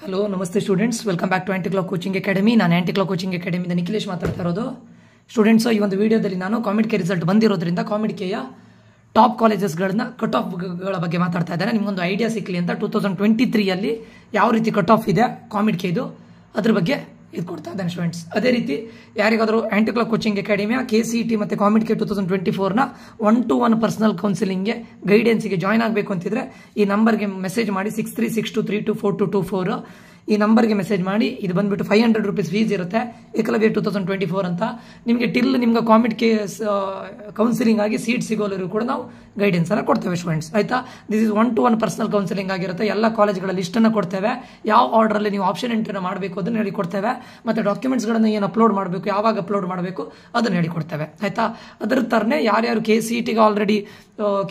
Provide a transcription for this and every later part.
Hello ನಮಸ್ತೆ students, welcome back to Anti Clock Coaching Academy. ನಾನು Anti Clock Coaching ಅಕಾಡೆಮಿಯಿಂದ ನಿಖಿಲೇಶ್ ಮಾತಾಡ್ತಾ ಇರೋದು. ಸ್ಟೂಡೆಂಟ್ಸ್, ಈ ಒಂದು ವಿಡಿಯೋದಲ್ಲಿ ನಾನು ಕಾಮಿಡ್ ಕೆ ರಿಸಲ್ಟ್ ಬಂದಿರೋದ್ರಿಂದ ಕಾಮಿಡ್ ಕೆಯ ಟಾಪ್ ಕಾಲೇಜಸ್ಗಳನ್ನ ಕಟ್ ಆಫ್ಗಳ ಬಗ್ಗೆ ಮಾತಾಡ್ತಾ ಇದ್ದಾರೆ. ನಿಮಗೊಂದು ಐಡಿಯಾ ಸಿಕ್ಕಲಿ ಅಂತ 2023 ಯಾವ ರೀತಿ ಕಟ್ ಆಫ್ ಇದೆ ಕಾಮಿಡ್ ಕೆ ಇದು ಅದ್ರ ಬಗ್ಗೆ ಇದು ಕೊಡ್ತಾ ಇದ್ದಾನೆ ಸ್ಟೂಡೆಂಟ್ಸ್. ಅದೇ ರೀತಿ ಯಾರಿಗಾದರೂ ಆಂಟಿ-ಕ್ಲಾಕ್ ಕೋಚಿಂಗ್ ಅಕಾಡೆಮಿಯ KCET ಮತ್ತು ಕಾಮಿಡ್ ಕೆ 2024ನ 1-to-1 ಪರ್ಸನಲ್ ಕೌನ್ಸಿಲಿಂಗ್ಗೆ ಗೈಡೆನ್ಸ್ಗೆ ಜಾಯ್ನ್ ಆಗಬೇಕು ಅಂತಿದ್ರೆ ಈ ನಂಬರ್ಗೆ ಮೆಸೇಜ್ ಮಾಡಿ 6362324224 ಈ ನಂಬರ್ಗೆ ಮೆಸೇಜ್ ಮಾಡಿ. ಇದು ಬಂದ್ಬಿಟ್ಟು 500 ರೂಪೀಸ್ ಫೀಸ್ ಇರುತ್ತೆ. ಏಕಲವ್ಯ 2024 ಅಂತ ನಿಮಗೆ ನಿಮ್ಗೆ ಕಾಮಿಡ್ ಕೆ ಕೌನ್ಸಿಲಿಂಗ್ ಆಗಿ ಸೀಟ್ ಸಿಗೋವರೆಗೂ ಕೂಡ ನಾವು ಗೈಡೆನ್ಸ್ ಅನ್ನ ಕೊಡ್ತೇವೆ ಸ್ಟೂಡೆಂಟ್ಸ್. ಆಯ್ತಾ, this is 1-to-1 personal counselling ಆಗಿರುತ್ತೆ. ಎಲ್ಲ ಕಾಲೇಜ್ಗಳ ಲಿಸ್ಟ್ ಅನ್ನ ಕೊಡ್ತೇವೆ. ಯಾವ ಆರ್ಡರ್ ಅಲ್ಲಿ ನೀವು ಆಪ್ಷನ್ ಎಂಟ್ರಿನ ಮಾಡಬೇಕು ಅದನ್ನ ಹೇಳಿಕೊಡ್ತೇವೆ. ಮತ್ತೆ ಡಾಕ್ಯುಮೆಂಟ್ಸ್ ಗಳನ್ನ ಏನು ಅಪ್ಲೋಡ್ ಮಾಡಬೇಕು, ಯಾವಾಗ ಅಪ್ಲೋಡ್ ಮಾಡಬೇಕು ಅದನ್ನ ಹೇಳಿಕೊಡ್ತೇವೆ. ಆಯ್ತಾ, ಅದರ ತರನೇ ಯಾರ್ಯಾರು KCETಗೆ ಆಲ್ರೆಡಿ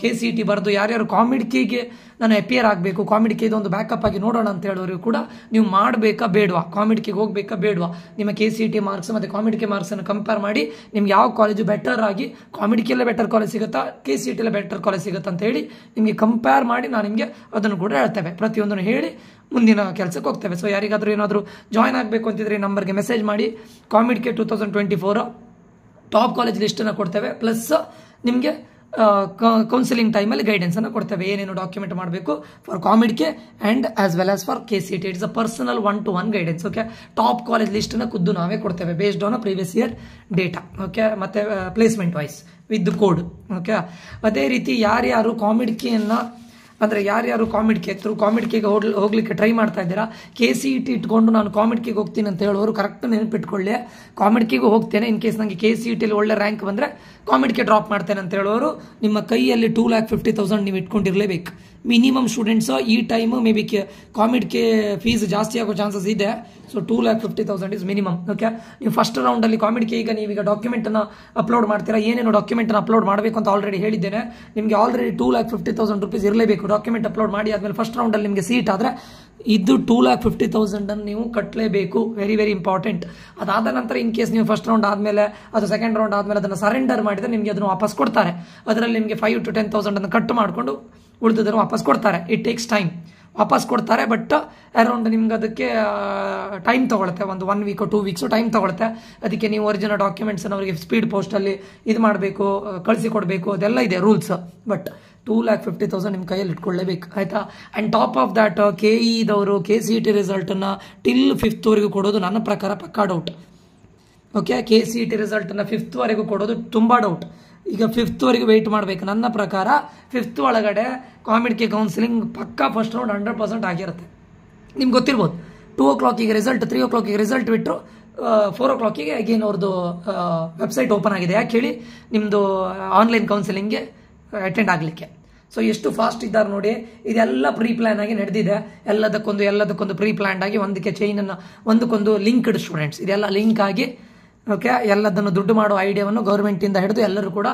KCET ಬರೆದು ಯಾರ್ಯಾರು ಕಾಮಿಡ್ ಕೆಗೆ ನಾನು ಅಪಿಯರ್ ಆಗಬೇಕು, ಕಾಮಿಡ್ ಕೆ ಇದೊಂದು ಬ್ಯಾಕಪ್ ಆಗಿ ನೋಡೋಣ ಅಂತ ಹೇಳೋರು ಕೂಡ ನೀವು ಮಾಡಬೇಕಾ ಬೇಡವಾ, ಕಾಮಿಡ್ ಕೆಗೆ ಹೋಗ್ಬೇಕಾ ಬೇಡವಾ, ನಿಮ್ಮ KCET ಮಾರ್ಕ್ಸ್ ಮತ್ತು ಕಾಮಿಡ್ ಕೆ ಮಾರ್ಕ್ಸ್ ಅನ್ನು ಕಂಪೇರ್ ಮಾಡಿ ನಿಮ್ಗೆ ಯಾವ ಕಾಲೇಜು ಬೆಟರ್ ಆಗಿ, ಕಾಮಿಡ್ ಕೆಲ್ಲೇ ಬೆಟರ್ ಕಾಲೇಜ್ ಸಿಗುತ್ತಾ, KCET ಬೆಟರ್ ಕಾಲೇಜ್ ಸಿಗುತ್ತಾ ಅಂತ ಹೇಳಿ ನಿಮಗೆ ಕಂಪೇರ್ ಮಾಡಿ ನಾನು ನಿಮಗೆ ಅದನ್ನು ಕೂಡ ಹೇಳ್ತೇವೆ. ಪ್ರತಿಯೊಂದನ್ನು ಹೇಳಿ ಮುಂದಿನ ಕೆಲಸಕ್ಕೆ ಹೋಗ್ತೇವೆ. ಸೊ ಯಾರಿಗಾದ್ರೂ ಏನಾದರೂ ಜಾಯ್ನ್ ಆಗಬೇಕು ಅಂತಿದ್ರೆ ಈ ನಂಬರ್ಗೆ ಮೆಸೇಜ್ ಮಾಡಿ. ಕಾಮಿಡ್ ಕೆ 2024 ಟಾಪ್ ಕಾಲೇಜ್ ಲಿಸ್ಟನ್ನು ಕೊಡ್ತೇವೆ. ಪ್ಲಸ್ ನಿಮಗೆ ಕೌನ್ಸಿಲಿಂಗ್ ಟೈಮಲ್ಲಿ ಗೈಡೆನ್ಸ್ ಅನ್ನು ಕೊಡ್ತೇವೆ. ಏನೇನು ಡಾಕ್ಯುಮೆಂಟ್ ಮಾಡಬೇಕು for ComedK and as well as for KCET. It's a personal 1-to-1 guidance. Okay, top college list ಅನ್ನು ಖುದ್ದು ನಾವೇ ಕೊಡ್ತೇವೆ based on previous year data. Okay, ಮತ್ತೆ placement wise with code. Okay, ಅದೇ ರೀತಿ ಯಾರ್ಯಾರು ಕಾಮಿಡ್ ಕೆಯನ್ನ ಅಂದರೆ ಯಾರ್ಯಾರು ಕಾಮಿಡ್ ಕೆ ಥ್ರೂ ಕಾಮಿಡ್ ಕೆಗೆ ಹೋಗ್ಲಿಕ್ಕೆ ಟ್ರೈ ಮಾಡ್ತಾ ಇದ್ದೀರಾ, KCET ಇಟ್ಕೊಂಡು ನಾನು ಕಾಮಿಡ್ ಕೆಗೆ ಹೋಗ್ತೀನಿ ಅಂತ ಹೇಳೋರು ಕರೆಕ್ಟ್ ನೆನಪಿಟ್ಕೊಳ್ಳಿ. ಕಾಮಿಡ್ ಕೆಗೆ ಹೋಗ್ತೇನೆ, ಇನ್ ಕೇಸ್ ನನಗೆ KCET ಒಳ್ಳೆ ರ್ಯಾಂಕ್ ಬಂದರೆ ಕಾಮಿಡ್ ಕೆ ಡ್ರಾಪ್ ಮಾಡ್ತೇನೆ ಅಂತ ಹೇಳೋರು ನಿಮ್ಮ ಕೈಯಲ್ಲಿ 2,50,000 ನೀವು ಇಟ್ಕೊಂಡಿರಲೇಬೇಕು ಮಿನಿಮಮ್ ಸ್ಟೂಡೆಂಟ್ಸ್. ಈ time maybe ComedK fees ಜಾಸ್ತಿ ಆಗೋ ಚಾನ್ಸಸ್ ಇದೆ. So 2,50,000 is minimum. ಓಕೆ, ನೀವು ಫಸ್ಟ್ ರೌಂಡಲ್ಲಿ ಕಾಮಿಡ್ ಕೆ ನೀವೀಗ ಡಾಕ್ಯುಮೆಂಟನ್ನು ಅಪ್ಲೋಡ್ ಮಾಡ್ತೀರಾ. ಏನೇನು ಡಾಕ್ಯುಮೆಂಟನ್ನು ಅಪ್ಲೋಡ್ ಮಾಡಬೇಕು ಅಂತ ಆಲ್ರೆಡಿ ಹೇಳಿದ್ದೇನೆ. ನಿಮಗೆ ಆಲ್ರೆಡಿ 2,50,000 ರೂಪೀಸ್ ಇರಲೇಬೇಕು. ಡಾಕ್ಯುಮೆಂಟ್ ಅಪ್ಲೋಡ್ ಮಾಡಿ ಆದಮೇಲೆ ಫಸ್ಟ್ ರೌಂಡಲ್ಲಿ ನಿಮಗೆ ಸೀಟ್ ಆದರೆ ಇದು 2,50,000 ನೀವು ಕಟ್ಟಲೇಬೇಕು. Very very important. ಅದಾದ ನಂತರ ಇನ್ ಕೇಸ್ ನೀವು ಫಸ್ಟ್ ರೌಂಡ್ ಆದಮೇಲೆ ಅದು ಸೆಕೆಂಡ್ ರೌಂಡ್ ಆದಮೇಲೆ ಅದನ್ನು ಸರೆಂಡರ್ ಮಾಡಿದರೆ ನಿಮಗೆ ಅದನ್ನು ವಾಪಸ್ ಕೊಡ್ತಾರೆ. ಅದರಲ್ಲಿ ನಿಮಗೆ 5 to 10,000 ಅನ್ನು ಕಟ್ ಮಾಡಿಕೊಂಡು ಉಳಿದದನ್ನು ವಾಪಸ್ ಕೊಡ್ತಾರೆ. It takes time. ವಾಪಸ್ ಕೊಡ್ತಾರೆ, ಬಟ್ ಅರೌಂಡ್ ನಿಮ್ಗೆ ಅದಕ್ಕೆ ಟೈಮ್ ತಗೊಳುತ್ತೆ. ಒಂದು 1 week 2 weeks ಟೈಮ್ ತಗೊಳುತ್ತೆ. ಅದಕ್ಕೆ ನೀವು ಒರಿಜಿನಲ್ ಡಾಕ್ಯುಮೆಂಟ್ಸ್ ಅವರಿಗೆ ಸ್ಪೀಡ್ ಪೋಸ್ಟಲ್ಲಿ ಇದು ಮಾಡಬೇಕು, ಕಳಿಸಿ ಕೊಡಬೇಕು, ಅದೆಲ್ಲ ಇದೆ ರೂಲ್ಸ್. ಬಟ್ 2,50,000 ನಿಮ್ಮ ಕೈಯಲ್ಲಿ ಇಟ್ಕೊಳ್ಳೇಬೇಕು. ಆಯ್ತಾ, ಅಂಡ್ ಟಾಪ್ ಆಫ್ ದ್ಯಾಟ್ KE-ದವರು KCET ರಿಸಲ್ಟನ್ನು ಟಿಲ್ 5th ವರೆಗೂ ಕೊಡೋದು ನನ್ನ ಪ್ರಕಾರ ಪಕ್ಕಾ ಡೌಟ್. ಓಕೆ, KCET ರಿಸಲ್ಟನ್ನು 5th ವರೆಗೂ ಕೊಡೋದು ತುಂಬ ಡೌಟ್. ಈಗ 5th ವರೆಗೂ ವೆಯ್ಟ್ ಮಾಡಬೇಕು. ನನ್ನ ಪ್ರಕಾರ 5th ಒಳಗಡೆ ಕಾಮಿಡ್ ಕೆ ಕೌನ್ಸಿಲಿಂಗ್ ಪಕ್ಕಾ ಫಸ್ಟ್ ರೌಂಡ್ 100% ಆಗಿರುತ್ತೆ. ನಿಮ್ಗೆ ಗೊತ್ತಿರ್ಬೋದು 2 o'clock ರಿಸಲ್ಟ್, 3 o'clock ರಿಸಲ್ಟ್ ಬಿಟ್ಟರು 4 o'clock ಅಗೇನ್ ಅವ್ರದ್ದು ವೆಬ್ಸೈಟ್ ಓಪನ್ ಆಗಿದೆ. ಯಾಕೆ ಹೇಳಿ, ನಿಮ್ಮದು ಆನ್ಲೈನ್ ಕೌನ್ಸಿಲಿಂಗ್ಗೆ ಅಟೆಂಡ್ ಆಗಲಿಕ್ಕೆ. ಸೊ ಎಷ್ಟು ಫಾಸ್ಟ್ ಇದ್ದಾರೆ ನೋಡಿ. ಇದೆಲ್ಲ ಪ್ರೀ ಪ್ಲಾನ್ ಆಗಿ ನಡೆದಿದೆ. ಎಲ್ಲದಕ್ಕೊಂದು ಪ್ರೀ ಪ್ಲಾನ್ ಆಗಿ ಒಂದಕ್ಕೆ ಚೈನನ್ನು ಒಂದಕ್ಕೊಂದು ಲಿಂಕ್ಡ್ ಸ್ಟೂಡೆಂಟ್ಸ್. ಇದೆಲ್ಲ ಲಿಂಕ್ ಆಗಿ ಓಕೆ, ಎಲ್ಲದನ್ನು ದುಡ್ಡು ಮಾಡೋ ಐಡಿಯಾವನ್ನು ಗೌರ್ಮೆಂಟಿಂದ ಹಿಡಿದು ಎಲ್ಲರೂ ಕೂಡ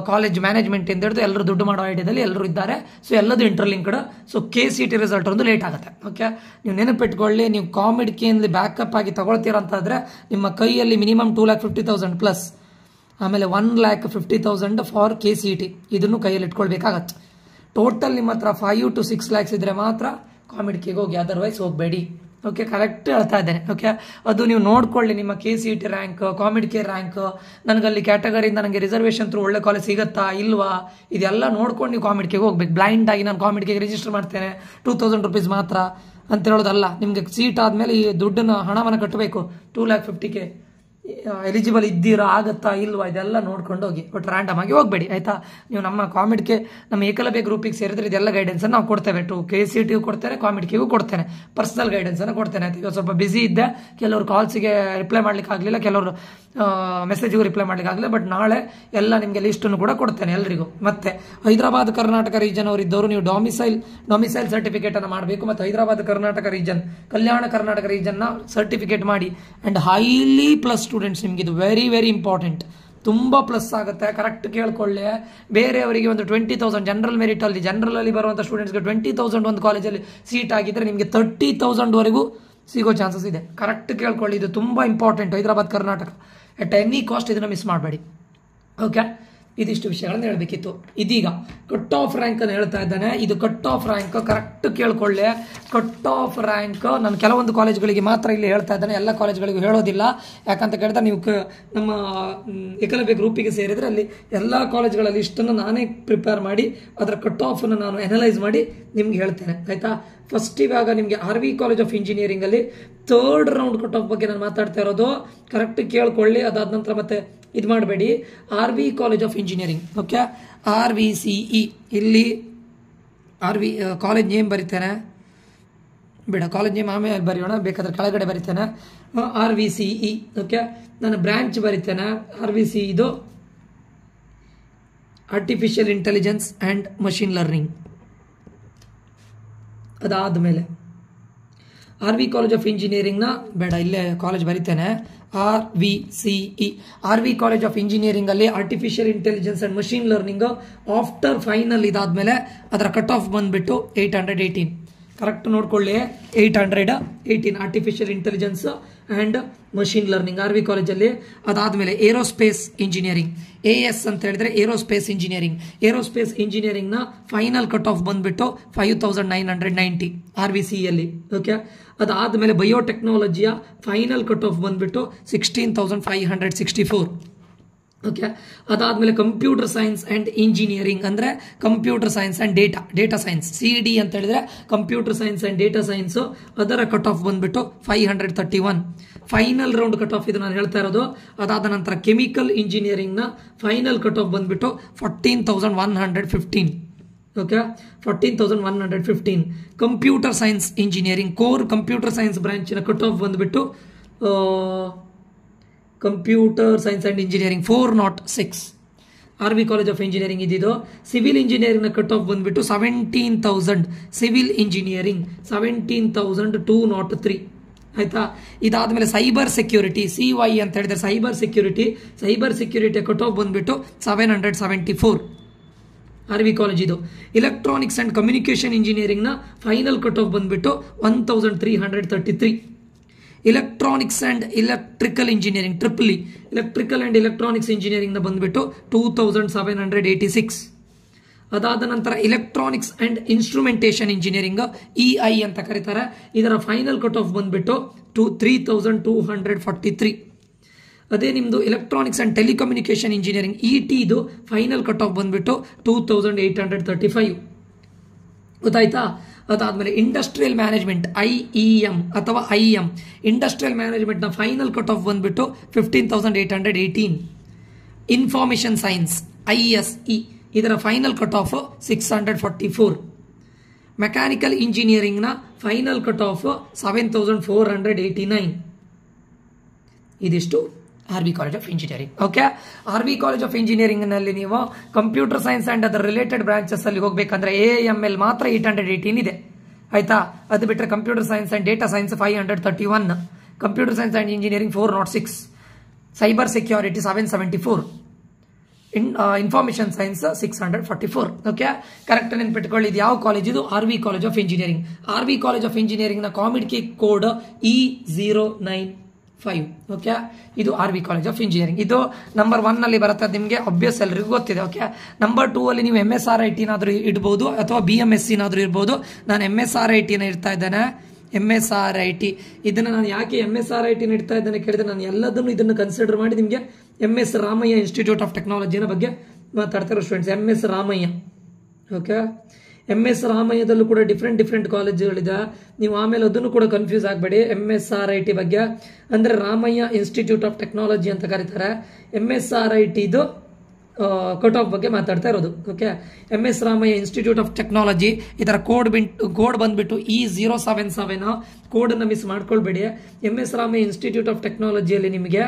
ಕಾಲೇಜ್ ಮ್ಯಾನೇಜ್ಮೆಂಟಿಂದ ಹಿಡಿದು ಎಲ್ಲರೂ ದುಡ್ಡು ಮಾಡೋ ಐಡಿಯಾದಲ್ಲಿ ಎಲ್ಲರೂ ಇದ್ದಾರೆ. ಸೊ ಎಲ್ಲದು ಇಂಟರ್ಲಿಂಕ್ಡ್. ಸೊ KCET ರಿಸಲ್ಟ್ ಒಂದು ಲೇಟ್ ಆಗುತ್ತೆ. ಓಕೆ, ನೀವು ನೆನಪಿಟ್ಕೊಳ್ಳಿ, ನೀವು ಕಾಮಿಡ್ ಕೆಯಲ್ಲಿ ಬ್ಯಾಕಪ್ ಆಗಿ ತಗೊಳ್ತೀರಂತಾದ್ರೆ ನಿಮ್ಮ ಕೈಯಲ್ಲಿ ಮಿನಿಮಮ್ 2,50,000 ಪ್ಲಸ್ ಆಮೇಲೆ 1,50,000 ಫಾರ್ KCET ಇದನ್ನು ಕೈಯಲ್ಲಿ ಇಟ್ಕೊಳ್ಬೇಕಾಗತ್ತೆ. ಟೋಟಲ್ ನಿಮ್ಮ ಹತ್ರ 5 to 6 lakhs ಇದ್ರೆ ಮಾತ್ರ ಕಾಮಿಡ್ ಕೆಗೆ ಹೋಗಿ, ಅದರ್ವೈಸ್ ಹೋಗಬೇಡಿ. ಓಕೆ, ಕರೆಕ್ಟ್ ಹೇಳ್ತಾ ಇದ್ದೇನೆ. ಓಕೆ, ಅದು ನೀವು ನೋಡ್ಕೊಳ್ಳಿ ನಿಮ್ಮ KCET ರ್ಯಾಂಕ್, ಕಾಮಿಡ್ ಕೆ ರ್ಯಾಂಕ್, ನನಗಲ್ಲಿ ಕ್ಯಾಟಗರಿಯಿಂದ ನನಗೆ ರಿಸರ್ವೇಷನ್ ಥ್ರೂ ಒಳ್ಳೆ ಕಾಲೇಜ್ ಸಿಗುತ್ತಾ ಇಲ್ವಾ, ಇದೆಲ್ಲ ನೋಡ್ಕೊಂಡು ನೀವು ಕಾಮಿಡ್ ಕೆಗೆ ಹೋಗ್ಬೇಕು. ಬ್ಲೈಂಡ್ ಆಗಿ ನಾನು ಕಾಮಿಡ್ ಕೆಗೆ ರಿಜಿಸ್ಟರ್ ಮಾಡ್ತೇನೆ 2,000 ರೂಪೀಸ್ ಮಾತ್ರ ಅಂತ ಹೇಳೋದಲ್ಲ. ನಿಮಗೆ ಸೀಟ್ ಆದಮೇಲೆ ಈ ಹಣವನ್ನು ಕಟ್ಟಬೇಕು. 2,50,000 ಎಲಿಜಿಬಲ್ ಇದ್ದೀರಾ, ಆಗುತ್ತಾ ಇಲ್ವಾ, ಇದೆಲ್ಲ ನೋಡ್ಕೊಂಡು ಹೋಗಿ. ಬಟ್ ರ್ಯಾಂಡಮ್ ಆಗಿ ಹೋಗಬೇಡಿ. ಆಯ್ತಾ, ನೀವು ನಮ್ಮ ಕಾಮಿಡ್ ಕೆ ನಮ್ಮ ಏಕಲವ್ಯ ಗ್ರೂಪಿಗೆ ಸೇರಿದ್ರೆ ಇದೆಲ್ಲ ಗೈಡೆನ್ಸನ್ನು ನಾವು ಕೊಡ್ತೇವೆ. KCETಗೂ ಕೊಡ್ತೇನೆ, ಕಾಮಿಡ್ ಕೆಗೂ ಕೊಡ್ತೇನೆ, ಪರ್ಸನಲ್ ಗೈಡೆನ್ಸನ್ನು ಕೊಡ್ತೇನೆ. ಆಯ್ತು, ಈಗ ಸ್ವಲ್ಪ ಬಿಸಿ ಇದ್ದೆ, ಕೆಲವರು ಕಾಲ್ಸಿಗೆ ರಿಪ್ಲೈ ಮಾಡ್ಲಿಕ್ಕೆ ಆಗಲಿಲ್ಲ, ಕೆಲವರು ಮೆಸೇಜ್ಗೂ ರಿಪ್ಲೈ ಮಾಡ್ಲಿಕ್ಕೆ ಆಗಲಿಲ್ಲ. ಬಟ್ ನಾಳೆ ಎಲ್ಲ ನಿಮಗೆ ಲಿಸ್ಟನ್ನು ಕೂಡ ಕೊಡ್ತೇನೆ ಎಲ್ರಿಗೂ. ಮತ್ತೆ ಹೈದರಾಬಾದ್ ಕರ್ನಾಟಕ ರೀಜನ್ ಅವರು ಇದ್ದವರು ನೀವು ಡೊಮಿಸೈಲ್ ಸರ್ಟಿಫಿಕೇಟ್ ಅನ್ನು ಮಾಡಬೇಕು. ಮತ್ತು ಹೈದರಾಬಾದ್ ಕರ್ನಾಟಕ ರೀಜನ್, ಕಲ್ಯಾಣ ಕರ್ನಾಟಕ ರೀಜನ್ನ ಸರ್ಟಿಫಿಕೇಟ್ ಮಾಡಿ. ಅಂಡ್ ಹೈಲಿ ಪ್ಲಸ್ ಸ್ಟೂಡೆಂಟ್ಸ್, ನಿಮ್ಗೆ ಇದು ವೆರಿ ವೆರಿ ಇಂಪಾರ್ಟೆಂಟ್. ತುಂಬಾ ಪ್ಲಸ್ ಆಗುತ್ತೆ. ಕರೆಕ್ಟ್ ಕೇಳ್ಕೊಳ್ಳಿ. ಬೇರೆಯವರಿಗೆ ಒಂದು 20,000 ಜನರಲ್ ಮೆರಿಟ್ ಅಲ್ಲಿ ಬರುವಂಥ ಸ್ಟೂಡೆಂಟ್ಸ್ಗೆ 20,000 ಒಂದು ಕಾಲೇಜಲ್ಲಿ ಸೀಟ್ ಆಗಿದ್ರೆ ನಿಮಗೆ 30,000 ವರೆಗೂ ಸಿಗೋ ಚಾನ್ಸಸ್ ಇದೆ. ಕರೆಕ್ಟ್ ಕೇಳ್ಕೊಳ್ಳಿ, ಇದು ತುಂಬಾ important. Hyderabad Karnataka at any cost ಇದನ್ನು ಮಿಸ್ ಮಾಡಬೇಡಿ. ಓಕೆ, ಇದಿಷ್ಟು ವಿಷಯಗಳನ್ನು ಹೇಳಬೇಕಿತ್ತು. ಇದೀಗ ಕಟ್ ಆಫ್ ರ್ಯಾಂಕ್ ಅನ್ನು ಹೇಳ್ತಾ ಇದ್ದಾನೆ. ಇದು ಕಟ್ ಆಫ್ ರ್ಯಾಂಕ್ ಕರೆಕ್ಟ್ ಕೇಳ್ಕೊಳ್ಳಿ. ಕಟ್ ಆಫ್ ರ್ಯಾಂಕ್ ನಾನು ಕೆಲವೊಂದು ಕಾಲೇಜ್ಗಳಿಗೆ ಮಾತ್ರ ಇಲ್ಲಿ ಹೇಳ್ತಾ ಇದ್ದಾನೆ, ಎಲ್ಲ ಕಾಲೇಜ್ಗಳಿಗೂ ಹೇಳೋದಿಲ್ಲ. ಯಾಕಂತ ಕೇಳಿದ್ರೆ ನೀವು ನಮ್ಮ ಏಕಲವ್ಯ ಗ್ರೂಪಿಗೆ ಸೇರಿದ್ರೆ ಅಲ್ಲಿ ಎಲ್ಲ ಕಾಲೇಜ್ಗಳಲ್ಲಿ ಇಷ್ಟನ್ನು ನಾನೇ ಪ್ರಿಪೇರ್ ಮಾಡಿ ಅದರ ಕಟ್ ಆಫ್ ಅನ್ನು ನಾನು ಅನಲೈಸ್ ಮಾಡಿ ನಿಮ್ಗೆ ಹೇಳ್ತೇನೆ, ಆಯ್ತಾ. ಫಸ್ಟ್ ಇವಾಗ ನಿಮಗೆ RV ಕಾಲೇಜ್ ಆಫ್ ಇಂಜಿನಿಯರಿಂಗ್ ಅಲ್ಲಿ 3rd ರೌಂಡ್ ಕಟ್ ಆಫ್ ಬಗ್ಗೆ ನಾನು ಮಾತಾಡ್ತಾ ಇರೋದು, ಕರೆಕ್ಟ್ ಕೇಳ್ಕೊಳ್ಳಿ. ಅದಾದ ನಂತರ ಮತ್ತೆ ಇದು ಮಾಡಬೇಡಿ. RV college of engineering, okay, RVCE. ಇಲ್ಲಿ ಕಾಲೇಜ್ ನೇಮ್ ಬರಿತೇನೆ, ಬೇಡ ಕಾಲೇಜ್ ನೇಮ್ ಆಮೇಲೆ ಬರೆಯೋಣ, ಬೇಕಾದ್ರೆ ಕೆಳಗಡೆ ಬರಿತೇನೆ. RVCE, ಓಕೆ. ನಾನು ಬ್ರಾಂಚ್ ಬರಿತೇನೆ. RVCE ಇದು artificial intelligence and machine learning. ಅದಾದಮೇಲೆ RV ಕಾಲೇಜ್ ಆಫ್ ಇಂಜಿನಿಯರಿಂಗ್ನ ಬೇಡ ಇಲ್ಲೇ ಕಾಲೇಜ್ ಬರಿತೇನೆ. RVCE, RV college of engineering ಅಲ್ಲಿ artificial intelligence and machine learning after final ಇದಾದ್ಮೇಲೆ ಅದರ ಕಟ್ ಆಫ್ ಬಂದ್ಬಿಟ್ಟು 818. ಕರೆಕ್ಟ್ ನೋಡ್ಕೊಳ್ಳಿ, 818 artificial intelligence and machine learning RV ಕಾಲೇಜಲ್ಲಿ. ಅದಾದಮೇಲೆ ಏರೋಸ್ಪೇಸ್ ಇಂಜಿನಿಯರಿಂಗ್, AS ಅಂತ ಹೇಳಿದ್ರೆ ಏರೋಸ್ಪೇಸ್ ಇಂಜಿನಿಯರಿಂಗ್. ಏರೋಸ್ಪೇಸ್ ಇಂಜಿನಿಯರಿಂಗ್ನ ಫೈನಲ್ ಕಟ್ ಆಫ್ ಬಂದ್ಬಿಟ್ಟು 5990 RVCಯಲ್ಲಿ, ಓಕೆ. ಅದಾದಮೇಲೆ ಬಯೋಟೆಕ್ನಾಲಜಿಯ ಫೈನಲ್ ಕಟ್ ಆಫ್ ಬಂದ್ಬಿಟ್ಟು 16,564, ಓಕೆ. ಅದಾದಮೇಲೆ ಕಂಪ್ಯೂಟರ್ ಸೈನ್ಸ್ ಆ್ಯಂಡ್ ಇಂಜಿನಿಯರಿಂಗ್ ಅಂದರೆ computer science and data science, CD ಅಂತ ಹೇಳಿದ್ರೆ computer science and data science. ಅದರ ಕಟ್ ಆಫ್ ಬಂದ್ಬಿಟ್ಟು 531 ಫೈನಲ್ ರೌಂಡ್ ಕಟ್ ಆಫ್ ಇದು ನಾನು ಹೇಳ್ತಾ ಇರೋದು. ಅದಾದ ನಂತರ ಕೆಮಿಕಲ್ ಇಂಜಿನಿಯರಿಂಗ್ನ ಫೈನಲ್ ಕಟ್ ಆಫ್ ಬಂದ್ಬಿಟ್ಟು 14,115, okay, 14,115. Computer science engineering core computer science ಬ್ರಾಂಚಿನ ಕಟ್ ಆಫ್ ಬಂದ್ಬಿಟ್ಟು computer science and engineering 406 RV college of engineering ಇದ್ದಿದ್ದು. ಸಿವಿಲ್ ಇಂಜಿನಿಯರಿಂಗ್ನ ಕಟ್ ಆಫ್ ಬಂದ್ಬಿಟ್ಟು 17,000 ಸಿವಿಲ್ ಇಂಜಿನಿಯರಿಂಗ್ 17,203, ಆಯ್ತಾ. ಇದಾದ್ಮೇಲೆ ಸೈಬರ್ ಸೆಕ್ಯೂರಿಟಿ CY ಅಂತ ಹೇಳಿದ್ರೆ ಸೈಬರ್ ಸೆಕ್ಯೂರಿಟಿ ಕಟ್ ಆಫ್ ಬಂದ್ಬಿಟ್ಟು 774 RV ಕಾಲೇಜ್ ಇದು. ಇಲೆಕ್ಟ್ರಾನಿಕ್ಸ್ ಅಂಡ್ ಕಮ್ಯುನಿಕೇಶನ್ ಇಂಜಿನಿಯರಿಂಗ್ನ ಫೈನಲ್ ಕಟ್ ಆಫ್ ಬಂದ್ಬಿಟ್ಟು 1333. Electronics and electrical engineering triple electrical and electronics ಇಂಜಿನಿಯರಿಂಗ್ನ ಬಂದ್ಬಿಟ್ಟು 2786. ಅದಾದ ನಂತರ electronics and instrumentation engineering EI ಅಂತ ಕರೀತಾರೆ. ಇದರ ಫೈನಲ್ ಕಟ್ ಆಫ್ ಬಂದ್ಬಿಟ್ಟು 3243. ಅದೇ ನಿಮ್ಮದು electronics and telecommunication engineering ET ಇದು ಫೈನಲ್ ಕಟ್ ಆಫ್ ಬಂದ್ಬಿಟ್ಟು 2835, ಗೊತ್ತಾಯ್ತಾ. ಅದಾದಮೇಲೆ ಇಂಡಸ್ಟ್ರಿಯಲ್ ಮ್ಯಾನೇಜ್ಮೆಂಟ್ IEM ಅಥವಾ IM ಇಂಡಸ್ಟ್ರಿಯಲ್ ಮ್ಯಾನೇಜ್ಮೆಂಟ್ನ ಫೈನಲ್ ಕಟ್ ಆಫ್ ಬಂದ್ಬಿಟ್ಟು 15,818. ಇನ್ಫಾರ್ಮೇಷನ್ ಸೈನ್ಸ್ ISE ಇದರ ಫೈನಲ್ ಕಟ್ ಆಫ್ 644. ಮೆಕ್ಯಾನಿಕಲ್ ಇಂಜಿನಿಯರಿಂಗ್ನ ಫೈನಲ್ ಕಟ್ ಆಫ್ 7,489. ಇದಿಷ್ಟು RV college of engineering, okay. RV college of ಇಂಜಿನಿಯರಿಂಗ್ನಲ್ಲಿ ನೀವು ಕಂಪ್ಯೂಟರ್ ಸೈನ್ಸ್ ಆ್ಯಂಡ್ ಅದರ ರಿಲೇಟೆಡ್ ಬ್ರಾಂಚಸ್ ಅಲ್ಲಿ ಹೋಗಬೇಕಂದ್ರೆ AML ಮಾತ್ರ 818 ಇದೆ, ಆಯ್ತಾ. ಅದು ಬಿಟ್ಟರೆ computer science and data science 531, computer science and engineering 406, cyber security 774, information science 644, okay. Correct ನೆನ್ಪಿಟ್ಕೊಳ್ಳಿ. ಇದು ಯಾವ ಕಾಲೇಜ್? ಇದು RV college of engineering. RV college of ಇಂಜಿನಿಯರಿಂಗ್ನ ಕಾಮಿಡ್ಕಿ ಕೋಡ್ E095, ಓಕೆ. ಇದು RV ಕಾಲೇಜ್ ಆಫ್ ಇಂಜಿನಿಯರಿಂಗ್. ಇದು ನಂಬರ್ 1 ನಲ್ಲಿ ಬರುತ್ತೆ, ನಿಮಗೆ ಅಬ್ವಿಯಸ್ ಎಲ್ಲರಿಗೂ ಗೊತ್ತಿದೆ, ಓಕೆ. ನಂಬರ್ 2 ಅಲ್ಲಿ ನೀವು MSRIT ಇಡ್ಬೋದು ಅಥವಾ BMSc ಇರ್ಬೋದು. ನಾನು MSRIT ಇಡ್ತಾ ಇದ್ದೇನೆ. MSRIT ಇದನ್ನು ನಾನು ಯಾಕೆ MSRIT ಇಡ್ತಾ ಇದ್ದೇನೆ ಕೇಳಿದ್ರೆ, ನಾನು ಎಲ್ಲದನ್ನು ಇದನ್ನು ಕನ್ಸಿಡರ್ ಮಾಡಿ ನಿಮಗೆ MS ರಾಮಯ್ಯ ಇನ್ಸ್ಟಿಟ್ಯೂಟ್ ಆಫ್ ಟೆಕ್ನಾಲಜಿನ ಬಗ್ಗೆ ಮಾತಾಡ್ತಾರೆ students. MS Ramaiah, okay. MS ರಾಮಯ್ಯದಲ್ಲೂ ಕೂಡ ಡಿಫ್ರೆಂಟ್ ಕಾಲೇಜುಗಳಿದೆ. ನೀವು ಆಮೇಲೆ ಅದನ್ನು ಕೂಡ ಕನ್ಫ್ಯೂಸ್ ಆಗಬೇಡಿ. MSRIT ಬಗ್ಗೆ ಅಂದರೆ ರಾಮಯ್ಯ ಇನ್ಸ್ಟಿಟ್ಯೂಟ್ ಆಫ್ ಟೆಕ್ನಾಲಜಿ ಅಂತ ಕರೀತಾರೆ. MSRIT ಇದು ಕಟ್ ಆಫ್ ಬಗ್ಗೆ ಮಾತಾಡ್ತಾ ಇರೋದು, okay. MS Ramaiah institute of technology ಇದರ ಕೋಡ್ ಬಂದ್ಬಿಟ್ಟು E077. ಕೋಡನ್ನು ಮಿಸ್ ಮಾಡ್ಕೊಳ್ಬೇಡಿ. MS ರಾಮಯ್ಯ ಇನ್ಸ್ಟಿಟ್ಯೂಟ್ ಆಫ್ ಟೆಕ್ನಾಲಜಿಯಲ್ಲಿ ನಿಮಗೆ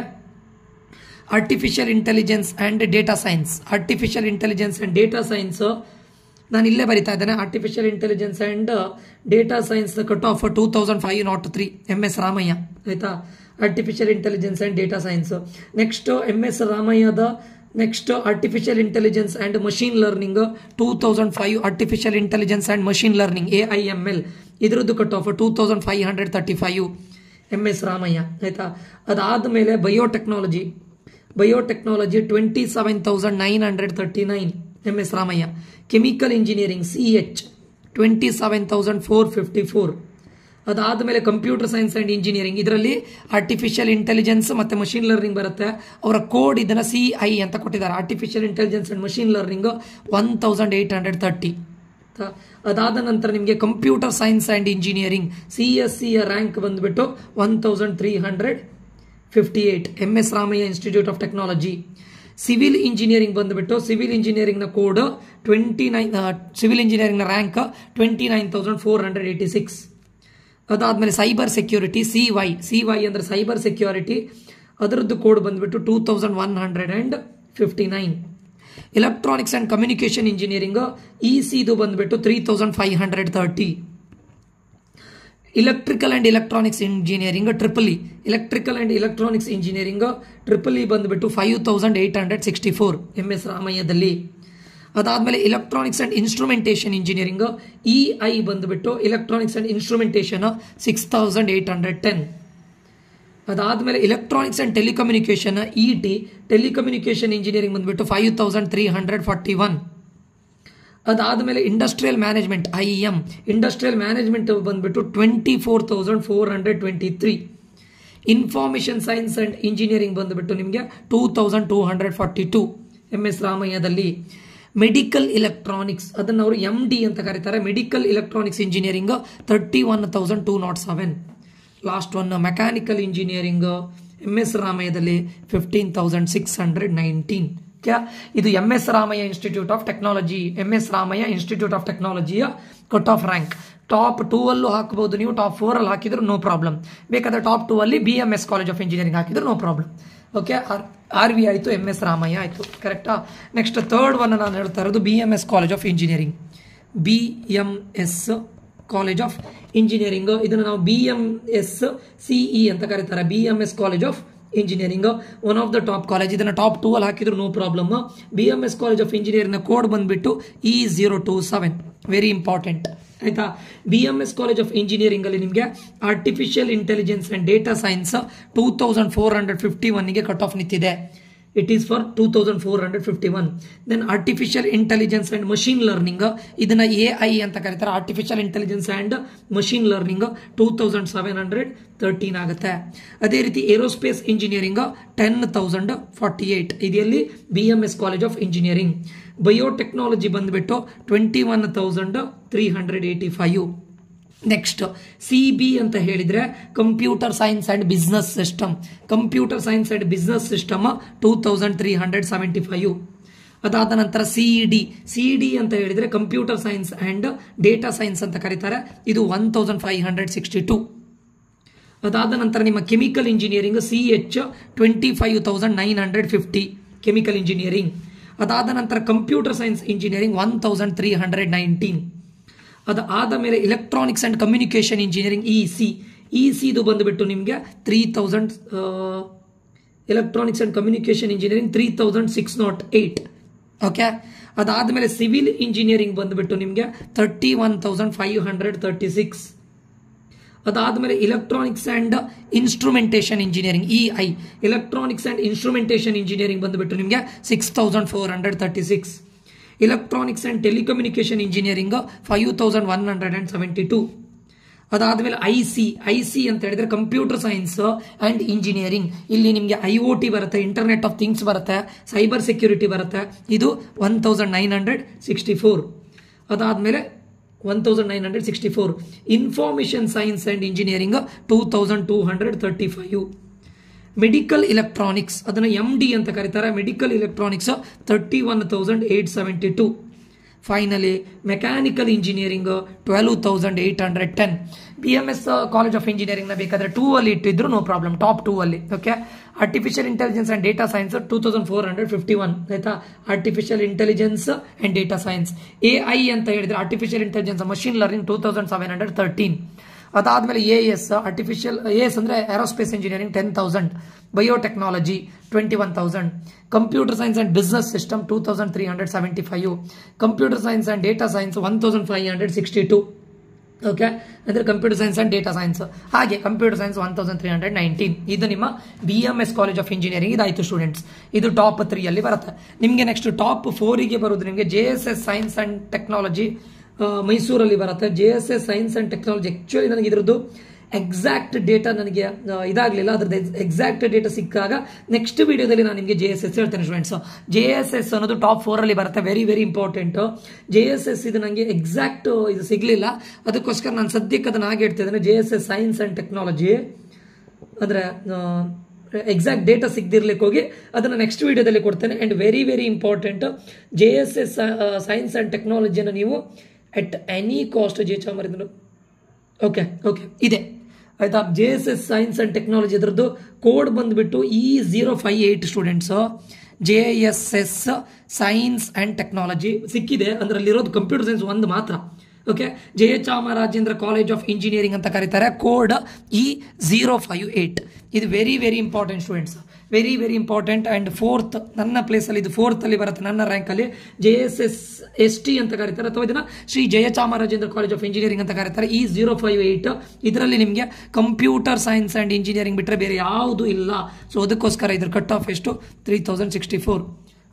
artificial intelligence and data science ನಾನು ಇಲ್ಲೇ ಬರಿತಾ ಇದ್ದೇನೆ. Artificial intelligence and data science cut off 2503 MS Ramaiah, ಆಯ್ತಾ. Artificial intelligence and data science. Next MS ರಾಮಯ್ಯದ next artificial intelligence and machine learning 2005 artificial intelligence and machine learning AIML ಇದರದ್ದು cut off 2535 MS Ramaiah, ಆಯ್ತಾ. ಅದಾದ ಮೇಲೆ biotechnology 27,939 MS Ramaiah. Chemical engineering CH 27,454. ಅದಾದಮೇಲೆ computer science and engineering, ಇದರಲ್ಲಿ artificial intelligence ಮತ್ತೆ machine learning ಬರುತ್ತೆ. ಅವರ ಕೋಡ್ ಇದನ್ನ CI ಅಂತ ಕೊಟ್ಟಿದ್ದಾರೆ. Artificial intelligence and machine learning 1830. ಅದಾದ ನಂತರ ನಿಮಗೆ computer science and engineering CSC rank ಬಂದ್ಬಿಟ್ಟು 1358 MS Ramaiah institute of technology. Civil engineering ಬಂದ್ಬಿಟ್ಟು ಸಿವಿಲ್ ಇಂಜಿನಿಯರಿಂಗ್ ನ ಕೋಡ್ 29, ಸಿವಿಲ್ ಇಂಜಿನಿಯರಿಂಗ್ ನ ರ್ಯಾಂಕ್ 29,486. ಅದಾದ್ಮೇಲೆ ಸೈಬರ್ ಸೆಕ್ಯೂರಿಟಿ CY ಅಂದ್ರೆ ಸೈಬರ್ ಸೆಕ್ಯೂರಿಟಿ, ಅದರದ್ದು ಕೋಡ್ ಬಂದ್ಬಿಟ್ಟು 2159. ಎಲೆಕ್ಟ್ರಾನಿಕ್ಸ್ ಅಂಡ್ ಕಮ್ಯುನಿಕೇಶನ್ ಇಂಜಿನಿಯರಿಂಗ್ ECದು ಬಂದ್ಬಿಟ್ಟು 3530. Electrical and electronics engineering EEE, electrical and electronics engineering EEE ಬಂದ್ಬಿಟ್ಟು 5864 MS ರಾಮಯ್ಯದಲ್ಲಿ. ಅದಾದ್ಮೇಲೆ electronics and instrumentation engineering EI ಬಂದ್ಬಿಟ್ಟು ಎಲೆಕ್ಟ್ರಾನಿಕ್ಸ್ ಅಂಡ್ ಇನ್ಸ್ಟ್ರುಮೆಂಟೇಷನ್ 6810. ಅದಾದ್ಮೇಲೆ electronics and telecommunication ET, telecommunication engineering ಬಂದ್ಬಿಟ್ಟು 5341. ಅದಾದ್ಮೇಲೆ industrial management IM, industrial management ಬಂದ್ಬಿಟ್ಟು 24,423. Information science and engineering ಬಂದ್ಬಿಟ್ಟು ನಿಮಗೆ 2242 MS ರಾಮಯ್ಯದಲ್ಲಿ. Medical electronics ಅದನ್ನು ಅವರು MD ಅಂತ ಕರೀತಾರೆ. Medical electronics engineering 31,207. Last one mechanical engineering MS ರಾಮಯ್ಯದಲ್ಲಿ 15,619. ಇದು MS Ramaiah institute of technology, MS Ramaiah institute of ಟೆಕ್ನಾಲಜಿಯ ಕಟ್ ಆಫ್ ರ್ಯಾಂಕ್. ಟಾಪ್ 2 ಅಲ್ಲೂ ಹಾಕಬಹುದು ನೀವು, ಟಾಪ್ 4 ಅಲ್ಲಿ ಹಾಕಿದ್ರು ನೋ ಪ್ರಾಬ್ಲಮ್. ಬೇಕಾದ್ರೆ ಟಾಪ್ 2 ಅಲ್ಲಿ BMS ಕಾಲೇಜ್ ಆಫ್ ಇಂಜಿನಿಯರಿಂಗ್ ಹಾಕಿದ್ರು ನೋ ಪ್ರಾಬ್ಲಮ್. ಓಕೆ, RV ಆಯಿತು, MS ರಾಮಯ್ಯ ಆಯಿತು. ಕರೆಕ್ಟಾ? ನೆಕ್ಸ್ಟ್ ಥರ್ಡ್ ಒನ್ ನಾನು ಹೇಳ್ತಾ ಇರೋದು BMS college of engineering. BMS college of engineering, ಇದನ್ನು ನಾವು BMS CE ಅಂತ ಕರೀತಾರೆ. BMS college of engineering one of the top college. ಇದನ್ನ ಟಾಪ್ 2 ಅಲ್ಲಿ ಹಾಕಿದ್ರು no problem. BMS college of engineering ನ ಕೋಡ್ ಬಂದ್ಬಿಟ್ಟು E027. ವೆರಿ ಇಂಪಾರ್ಟೆಂಟ್ ಆಯ್ತಾ. BMS ಕಾಲೇಜ್ ಆಫ್ ಇಂಜಿನಿಯರಿಂಗ್ ಅಲ್ಲಿ ನಿಮಗೆ artificial intelligence and data science 2451 ಗೆ ಕಟ್ ಆಫ್ ನಿಂತಿದೆ. It is for 2451. Then artificial intelligence and machine learning, ಇದನ್ನ AI ಅಂತ ಕರೀತಾರೆ. Artificial intelligence and machine learning 2713 ಆಗುತ್ತೆ. ಅದೇ ರೀತಿ ಏರೋಸ್ಪೇಸ್ ಇಂಜಿನಿಯರಿಂಗ್ 10,048. ಇದರಲ್ಲಿ BMS college of engineering. Biotechnology ಬಂದ್ಬಿಟ್ಟು 21,385. ನೆಕ್ಸ್ಟ್ CB ಅಂತ ಹೇಳಿದ್ರೆ computer science and business system. Computer science and business system 2375. ಅದಾದ ನಂತರ CD ಅಂತ ಹೇಳಿದ್ರೆ computer science and data science ಅಂತ ಕರೀತಾರೆ. ಇದು 1562. ಅದಾದ ನಂತರ ನಿಮ್ಮ chemical engineering CH 25,950 chemical engineering. ಅದಾದ ನಂತರ ಕಂಪ್ಯೂಟರ್ ಸೈನ್ಸ್ ಇಂಜಿನಿಯರಿಂಗ್ 1319. ಅದಾದ ಮೇಲೆ ಎಲೆಕ್ಟ್ರಾನಿಕ್ಸ್ ಅಂಡ್ ಕಮ್ಯುನಿಕೇಶನ್ ಇಂಜಿನಿಯರಿಂಗ್ ECದು ಬಂದುಬಿಟ್ಟು ನಿಮಗೆ 3000. Electronics and communication engineering 3608. Okay, ಅದಾದ ಮೇಲೆ ಸಿವಿಲ್ ಇಂಜಿನಿಯರಿಂಗ್ ಬಂದುಬಿಟ್ಟು ನಿಮಗೆ 31,536. ಅದಾದ್ಮೇಲೆ electronics and instrumentation engineering EI, electronics and instrumentation engineering ಬಂದುಬಿಟ್ಟು ನಿಮಗೆ 6436. Electronics and telecommunication engineering 5172. ಅದಾದ್ಮೇಲೆ IC ಅಂತ ಹೇಳಿದ್ರೆ ಕಂಪ್ಯೂಟರ್ ಸೈನ್ಸ್ ಅಂಡ್ ಇಂಜಿನಿಯರಿಂಗ್. ಇಲ್ಲಿ ನಿಮಗೆ IoT ಬರುತ್ತೆ, ಇಂಟರ್ನೆಟ್ ಆಫ್ ಥಿಂಗ್ಸ್ ಬರುತ್ತೆ, ಸೈಬರ್ ಸೆಕ್ಯೂರಿಟಿ ಬರುತ್ತೆ. ಇದು 1964. ಅದಾದ್ಮೇಲೆ 1964. Information science and engineering 2235. Medical electronics ಅದನ್ನ MD ಅಂತ ಕರೀತಾರೆ. Medical electronics 31,872. Finally mechanical engineering 12,810. BMS college of engineering ನ ಬೇಕಾದ್ರೆ 2 ಅಲ್ಲಿ ಇಟ್ಟಿದ್ರು ನೋ ಪ್ರಾಬ್ಲಮ್, ಟಾಪ್ 2 ಅಲ್ಲಿ. Okay, artificial intelligence and data science 2451 ಆಯ್ತಾ. Artificial intelligence and data science. AI ಅಂತ ಹೇಳಿದ್ರೆ ಆರ್ಟಿಫಿಷಿಯಲ್ ಇಂಟೆಲಿಜೆನ್ಸ್ ಮಷಿನ್ ಲರ್ನಿಂಗ್ 2713. ಅದಾದ್ಮೇಲೆ AS ಅಂದ್ರೆ aerospace engineering 10,000. Biotechnology 21,000. Computer science and business system 2375. Computer science and data science 1562. Okay, ಅಂದರೆ computer science and data science. ಹಾಗೆ computer science 1319 ಇದು ನಿಮ್ಮ BMS college of engineering ಇದಾಯಿತು students. ಇದು top 3 ಅಲ್ಲಿ ಬರುತ್ತೆ. ನಿಮಗೆ ನೆಕ್ಸ್ಟ್ ಟಾಪ್ 4ಗೆ ಬರೋದು ನಿಮಗೆ JSS ಸೈನ್ಸ್ ಅಂಡ್ ಟೆಕ್ನಾಲಜಿ ಮೈಸೂರಲ್ಲಿ ಬರುತ್ತೆ. JSS science and technology actually ನನಗೆ ಇದ್ರದ್ದು ಎಕ್ಸಾಕ್ಟ್ ಡೇಟಾ ನನಗೆ ಇದಾಗಲಿಲ್ಲ. ಅದ್ರದ್ದು ಎಕ್ಸಾಕ್ಟ್ ಡೇಟಾ ಸಿಕ್ಕಾಗ ನೆಕ್ಸ್ಟ್ ವಿಡಿಯೋದಲ್ಲಿ ನಾನು ನಿಮಗೆ JSS ಹೇಳ್ತೇನೆ ಸ್ಟೂಡೆಂಟ್ಸ್. JSS ಅನ್ನೋದು ಟಾಪ್ 4 ಅಲ್ಲಿ ಬರುತ್ತೆ. Very very important. JSS ಇದು ನನಗೆ ಎಕ್ಸಾಕ್ಟ್ ಇದು ಸಿಗಲಿಲ್ಲ, ಅದಕ್ಕೋಸ್ಕರ ನಾನು ಸದ್ಯಕ್ಕೆ ಅದನ್ನ ಹಾಗೆ ಹೇಳ್ತಾ ಇದ್ದೇನೆ. JSS ಸೈನ್ಸ್ ಅಂಡ್ ಟೆಕ್ನಾಲಜಿ ಅಂದ್ರೆ ಎಕ್ಸಾಕ್ಟ್ ಡೇಟಾ ಸಿಗದಿರ್ಲಿಕ್ಕೆ ಹೋಗಿ ಅದನ್ನ ನೆಕ್ಸ್ಟ್ ವಿಡಿಯೋದಲ್ಲಿ ಕೊಡ್ತೇನೆ. And very very important, JSS science and ಟೆಕ್ನಾಲಜಿಯನ್ನು ನೀವು ಅಟ್ ಎನಿ ಕಾಸ್ಟ್ ಓಕೆ ಇದೆ ಆಯ್ತಾ. JSS ಸೈನ್ಸ್ ಅಂಡ್ ಟೆಕ್ನಾಲಜಿ ಅದರದ್ದು ಕೋಡ್ ಬಂದ್ಬಿಟ್ಟು E058 students. JSS science and technology ಸಿಕ್ಕಿದೆ, ಅದರಲ್ಲಿರೋದು ಕಂಪ್ಯೂಟರ್ ಸೈನ್ಸ್ ಒಂದು ಮಾತ್ರ. Okay, Jayachamarajendra college of engineering ಅಂತ ಕರೀತಾರೆ. Code E058. ಇದು very very important students, very very important. And 4th ನನ್ನ ಪ್ಲೇಸಲ್ಲಿ ಇದು 4th ಅಲ್ಲಿ ಬರುತ್ತೆ, ನನ್ನ ರ್ಯಾಂಕಲ್ಲಿ. JSS ST ಅಂತ ಕರೀತಾರೆ, ಅಥವಾ ಇದನ್ನ Shri Jayachamarajendra college of engineering ಅಂತ ಕರೀತಾರೆ. E058 ಇದರಲ್ಲಿ ನಿಮಗೆ ಕಂಪ್ಯೂಟರ್ ಸೈನ್ಸ್ ಅಂಡ್ ಇಂಜಿನಿಯರಿಂಗ್ ಬಿಟ್ಟರೆ ಬೇರೆ ಯಾವುದು ಇಲ್ಲ. ಸೊ ಅದಕ್ಕೋಸ್ಕರ ಇದ್ರ ಕಟ್ ಆಫ್ ಎಷ್ಟು 3064.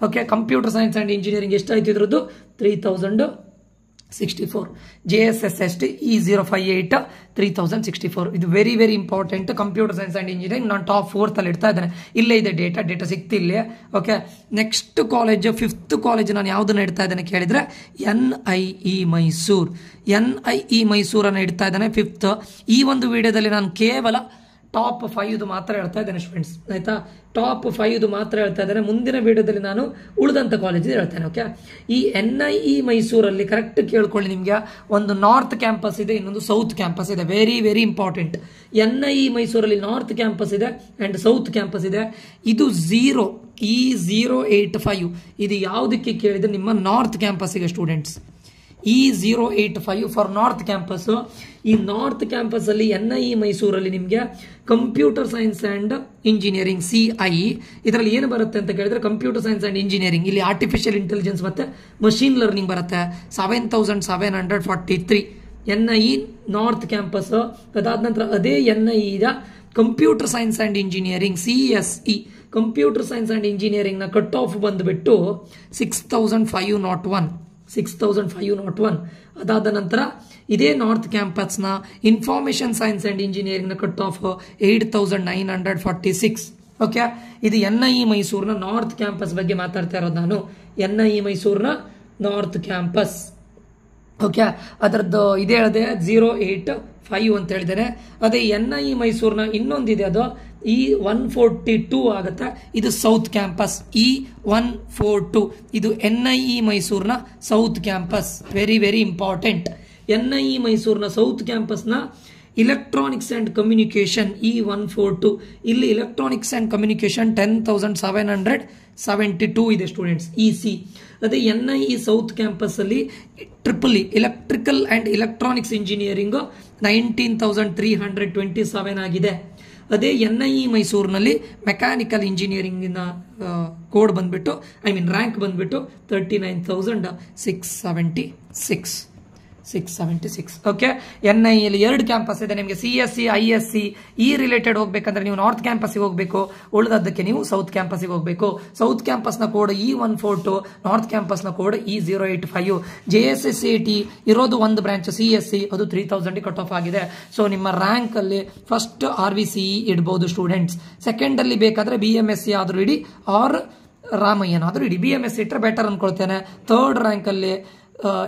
Okay, computer science and engineering ಎಷ್ಟಾಯ್ತು ಇದ್ರದ್ದು 3064. JSS ST E058 3064. ಇದು very very important. Computer science and engineering ನಾನು ಟಾಪ್ 4th ಅಲ್ಲಿ ಇಡ್ತಾ ಇದ್ದೇನೆ. ಇಲ್ಲೇ ಇದೆ ಡೇಟಾ ಸಿಕ್ತಿಲ್ಲ. Okay, next college 5th college ನಾನು ಯಾವುದನ್ನ ಇಡ್ತಾ ಇದ್ದೇನೆ ಕೇಳಿದ್ರೆ NIE ಮೈಸೂರು. NIE ಮೈಸೂರನ್ನು ಇಡ್ತಾ ಇದ್ದೇನೆ 5th. ಈ ಒಂದು ವಿಡಿಯೋದಲ್ಲಿ ನಾನು ಕೇವಲ ಟಾಪ್ 5 ಮಾತ್ರ ಹೇಳ್ತಾ ಇದ್ದೇನೆ ಸ್ಟೂಡೆಂಟ್ಸ್ ಆಯ್ತಾ. ಟಾಪ್ 5 ಮಾತ್ರ ಹೇಳ್ತಾ ಇದ್ದೇನೆ. ಮುಂದಿನ ವಿಡಿಯೋದಲ್ಲಿ ನಾನು ಉಳಿದಂತ ಕಾಲೇಜ್ ಹೇಳ್ತೇನೆ. ಓಕೆ, ಈ NIE ಮೈಸೂರಲ್ಲಿ ಕರೆಕ್ಟ್ ಕೇಳ್ಕೊಳ್ಳಿ, ನಿಮಗೆ ಒಂದು ನಾರ್ತ್ ಕ್ಯಾಂಪಸ್ ಇದೆ, ಇನ್ನೊಂದು ಸೌತ್ ಕ್ಯಾಂಪಸ್ ಇದೆ. Very very important. NIE ಮೈಸೂರಲ್ಲಿ ನಾರ್ತ್ ಕ್ಯಾಂಪಸ್ ಇದೆ ಅಂಡ್ ಸೌತ್ ಕ್ಯಾಂಪಸ್ ಇದೆ. ಇದು E085 ಇದು ಯಾವುದಕ್ಕೆ ಕೇಳಿದ್ರೆ ನಿಮ್ಮ ನಾರ್ತ್ ಕ್ಯಾಂಪಸ್ಗೆ students. E085 for north campus. ಈ ನಾರ್ತ್ ಕ್ಯಾಂಪಸ್ ಅಲ್ಲಿ NIE ಮೈಸೂರಲ್ಲಿ ನಿಮಗೆ computer science and engineering CIE ಇದರಲ್ಲಿ ಏನು ಬರುತ್ತೆ ಅಂತ ಕೇಳಿದ್ರೆ ಕಂಪ್ಯೂಟರ್ ಸೈನ್ಸ್ ಅಂಡ್ ಇಂಜಿನಿಯರಿಂಗ್. ಇಲ್ಲಿ ಆರ್ಟಿಫಿಷಿಯಲ್ ಇಂಟೆಲಿಜೆನ್ಸ್ ಮತ್ತೆ ಮಷೀನ್ ಲರ್ನಿಂಗ್ ಬರುತ್ತೆ. 7743 NIE ನಾರ್ತ್ ಕ್ಯಾಂಪಸ್. ಅದಾದ ನಂತರ ಅದೇ NIE computer science and engineering CSE computer science and engineering ನ ಕಟ್ ಆಫ್ ಬಂದ್ಬಿಟ್ಟು 6501. ಅದಾದ ನಂತರ ಇದೇ ನಾರ್ತ್ ಕ್ಯಾಂಪಸ್ ನ ಇನ್ಫಾರ್ಮೇಶನ್ ಸೈನ್ಸ್ ಅಂಡ್ ಇಂಜಿನಿಯರಿಂಗ್ ನ ಕಟ್ ಆಫ್ 8946. ಓಕೆ, ಇದು NIE ಮೈಸೂರಿನ ನಾರ್ತ್ ಕ್ಯಾಂಪಸ್ ಬಗ್ಗೆ ಮಾತಾಡ್ತಾ ಇರೋದು ನಾನು. NIE ಮೈಸೂರಿನ ನಾರ್ತ್ ಕ್ಯಾಂಪಸ್. ಓಕೆ, ಅದರದ್ದು ಇದೇ ಹೇಳಿದೆ 085 ಅಂತ ಹೇಳಿದ್ದೇನೆ. ಅದೇ NIE ಮೈಸೂರಿನ ಇನ್ನೊಂದಿದೆ, ಅದು E142 ಆಗುತ್ತೆ. ಇದು ಸೌತ್ ಕ್ಯಾಂಪಸ್. E142 ಇದು NIE ಮೈಸೂರಿನ south campus. Very very important. NIE ಮೈಸೂರಿನ ಸೌತ್ ಕ್ಯಾಂಪಸ್ನ ಇಲೆಕ್ಟ್ರಾನಿಕ್ಸ್ ಅಂಡ್ ಕಮ್ಯುನಿಕೇಶನ್ E142. ಇಲ್ಲಿ ಇಲೆಕ್ಟ್ರಾನಿಕ್ಸ್ ಅಂಡ್ ಕಮ್ಯುನಿಕೇಶನ್ 10772 ಇದೆ ಸ್ಟೂಡೆಂಟ್ಸ್. EC. ಅದೇ NIE ಸೌತ್ ಕ್ಯಾಂಪಸ್ ಅಲ್ಲಿ triple electrical and electronics engineering 19327 ಆಗಿದೆ. ಅದೇ NIE ಮೈಸೂರಿನಲ್ಲಿ ಮೆಕ್ಯಾನಿಕಲ್ ಇಂಜಿನಿಯರಿಂಗಿನ ಕೋಡ್ ಬಂದ್ಬಿಟ್ಟು ರ್ಯಾಂಕ್ ಬಂದ್ಬಿಟ್ಟು 39,676. ಓಕೆ, NIE ಅಲ್ಲಿ 2 ಕ್ಯಾಂಪಸ್ ಇದೆ ನಿಮಗೆ. CSE ISC ಈ ರಿಲೇಟೆಡ್ ಹೋಗ್ಬೇಕಂದ್ರೆ ನೀವು ನಾರ್ತ್ ಕ್ಯಾಂಪಸ್ಗೆ ಹೋಗಬೇಕು, ಉಳಿದದ್ದಕ್ಕೆ ನೀವು ಸೌತ್ ಕ್ಯಾಂಪಸ್ಗೆ ಹೋಗಬೇಕು. ಸೌತ್ ಕ್ಯಾಂಪಸ್ನ ಕೋಡ್ E142, ನಾರ್ತ್ ಕ್ಯಾಂಪಸ್ನ ಕೋಡ್ E085. JSS AT ಇರೋದು ಒಂದು ಬ್ರಾಂಚ್ CSE, ಅದು 3000 ಕಟ್ ಆಫ್ ಆಗಿದೆ. ಸೊ ನಿಮ್ಮ ರ್ಯಾಂಕ್ ಅಲ್ಲಿ ಫಸ್ಟ್ RVCE ಇಡಬಹುದು ಸ್ಟೂಡೆಂಟ್ಸ್. ಸೆಕೆಂಡ್ ಅಲ್ಲಿ ಬೇಕಾದ್ರೆ BMSC ಆದ್ರೂ ಇಡಿ ಆರ್ ರಾಮಯ್ಯನ ಆದ್ರೂ ಇಡಿ. BMSC ಇಟ್ಟರೆ ಬೆಟರ್ ಅನ್ಕೊಳ್ತೇನೆ. ಥರ್ಡ್ ರ್ಯಾಂಕ್ ಅಲ್ಲಿ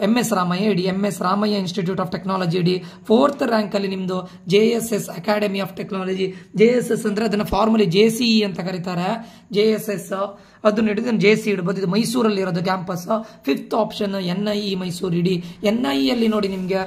MS ರಾಮಯ್ಯ ಇಡಿ, MS Ramaiah institute of technology ಇಡಿ. 4th ರ್ಯಾಂಕ್ ಅಲ್ಲಿ ನಿಮ್ದು JSS academy of technology. JSS ಅಂದ್ರೆ ಅದನ್ನ ಫಾರ್ಮಲಿ JCE ಅಂತ ಕರೀತಾರೆ. JSS ಅದನ್ನ ಹಿಡಿದು JC ಇಡಬಹುದು. ಇದು ಮೈಸೂರಲ್ಲಿ ಇರೋದು campus. 5th option NIE Mysuru ಇಡಿ. NIE ಅಲ್ಲಿ ನೋಡಿ ನಿಮ್ಗೆ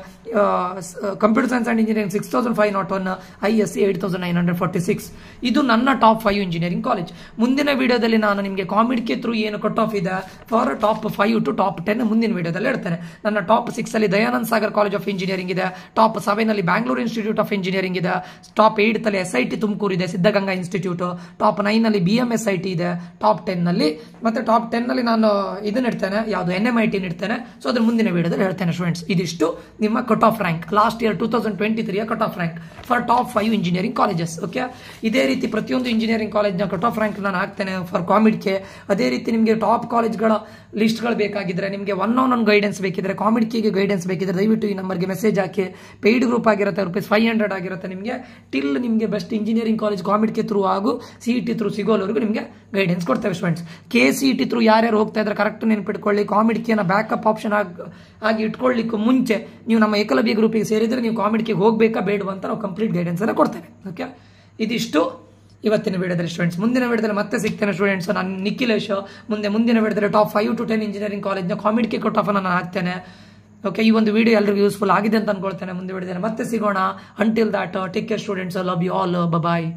computer science and engineering 6501, ISC 8946. ಇದು ನನ್ನ ಟಾಪ್ 5 ಇಂಜಿನಿಯರಿಂಗ್ ಕಾಲೇಜ್. ಮುಂದಿನ ವಿಡಿಯೋದಲ್ಲಿ ನಾನು ನಿಮಗೆ ಕಾಮಿಡ್ ಕೆ ಥ್ರೂ ಏನು ಕಟ್ ಆಫ್ ಇದೆ ಫಾರ್ ಟಾಪ್ 5 ಟು ಟಾಪ್ 10 ಮುಂದಿನ ವಿಡಿಯೋದಲ್ಲಿ ಹೇಳ್ತೇನೆ. ನನ್ನ ಟಾಪ್ 6 ಅಲ್ಲಿ Dayanand Sagar college of engineering ಇದೆ, ಟಾಪ್ 7 ಅಲ್ಲಿ ಬ್ಯಾಂಗ್ಳೂರ್ ಇನ್ಸ್ಟಿಟ್ಯೂಟ್ ಆಫ್ ಇಂಜಿನಿಯರಿಂಗ್ ಇದೆ, ಟಾಪ್ 8 ಅಲ್ಲಿ SIT ತುಮಕೂರು ಇದೆ, ಸಿದ್ಧಗಂಗಾ ಇನ್ಸ್ಟಿಟ್ಯೂಟ್, ಟಾಪ್ 9 ಅಲ್ಲಿ BMSIT ಇದೆ, ಟಾಪ್ 10 ನಲ್ಲಿ ಮತ್ತೆ ಟಾಪ್ 10 ನಲ್ಲಿ ನಾನು ಇದನ್ನ ಇಡ್ತೇನೆ, ಯಾವುದು NMIT ಇಡ್ತೇನೆ. ಸೊ ಅದ್ರ ಮುಂದಿನ ವಿಡಿಯೋದಲ್ಲಿ ಹೇಳ್ತೇನೆ ಸ್ಟೂಡೆಂಟ್ಸ್. ಇದಿಷ್ಟು ನಿಮ್ಮ cut off rank last year 2023 cut off rank for top 5 engineering colleges. Okay, ಇದೇ ರೀತಿ ಪ್ರತಿಯೊಂದು ಇಂಜಿನಿಯರಿಂಗ್ ಕಾಲೇಜ್ನ ಕಟ್ ಆಫ್ ರ್ಯಾಂಕ್ ನಾನು ಹಾಕ್ತೇನೆ ಫಾರ್ ಕಾಮಿಡ್ಗೆ. ಅದೇ ರೀತಿ ನಿಮಗೆ ಟಾಪ್ ಕಾಲೇಜ್ಗಳ ಲಿಸ್ಟ್ಗಳು ಬೇಕಾಗಿದ್ರೆ, ನಿಮಗೆ ಒನ್ ಗೈಡೆನ್ಸ್ ಬೇಕಿದ್ರೆ, ಕಾಮಿಡ್ಗೆ ಗೈಡೆನ್ಸ್ ಬೇಕಿದ್ರೆ ದಯವಿಟ್ಟು ಈ ನಂಬರ್ಗೆ ಮೆಸೇಜ್ ಹಾಕಿ. ಪೇಯ್ಡ್ ಗ್ರೂಪ್ ಆಗಿರುತ್ತೆ, ₹500 ಆಗಿರುತ್ತೆ ನಿಮಗೆ. ಟಿಲ್ ನಿಮಗೆ ಬೆಸ್ಟ್ ಇಂಜಿನಿಯರಿಂಗ್ ಕಾಲೇಜ್ ಕಾಮಿಡ್ಗೆ ಥ್ರೂ ಹಾಗೂ CET ಥ್ರೂ ಸಿಗೋವರೆಗೂ ನಿಮಗೆ ಗೈಡೆನ್ಸ್ ಕೊಡ್ತೇವೆ ಸ್ಟೂಡೆಂಟ್ಸ್. KCET ಥ್ರೂ ಯಾರ್ಯಾರು ಹೋಗ್ತಾ ಇದ್ರೆ ಕರೆಕ್ಟ್ ನೆನಪಿಟ್ಕೊಳ್ಳಿ. ಕಾಮಿಡ್ಗೆನ ಬ್ಯಾಕಪ್ ಆಪ್ಷನ್ ಆಗಿ ಇಟ್ಕೊಳ್ಳಿಕ್ಕೂ ಮುಂಚೆ ನೀವು ನಮ್ಮ ಏಕಲವ್ಯ ಗ್ರೂಪಿಗೆ ಸೇರಿದ್ರೆ ನೀವು ಕಾಮಿಡ್ಗೆ ಹೋಗಬೇಕಾ ಬೇಡವಾ ಅಂತ ನಾವು ಕಂಪ್ಲೀಟ್ ಗೈಡೆನ್ಸ್ ಅನ್ನು ಕೊಡ್ತೇವೆ. ಓಕೆ, ಇದಿಷ್ಟು ಇವತ್ತಿನ ವಿಡಿಯೋದಲ್ಲಿ ಸ್ಟೂಡೆಂಟ್ಸ್. ಮುಂದಿನ ವಿಡಿಯೋದಲ್ಲಿ ಮತ್ತೆ ಸಿಗ್ತೇನೆ ಸ್ಟೂಡೆಂಟ್ಸ್. ನಾನು ನಿಖಿಲೇಶ್. ಮುಂದಿನ ವಿಡಿಯೋದಲ್ಲಿ ಟಾಪ್ 5 to 10 ಇಂಜಿನಿಯರಿಂಗ್ ಕಾಲೇಜ್ನ ಕಾಮಿಡ್ಗೆ ಕಟ್ ಆಫ್ ನಾನು ಹಾಕ್ತೇನೆ. ಓಕೆ, ಈ ಒಂದು ವಿಡಿಯೋ ಎಲ್ಲರಿಗೂ ಯೂಸ್ಫುಲ್ ಆಗಿದೆ ಅಂತ ಅನ್ಕೊಳ್ತೇನೆ. ಮುಂದೆ ವಿಡಿಯೋದಲ್ಲಿ ಮತ್ತೆ ಸಿಗೋಣ. Until that take care students. Love you all. Bye.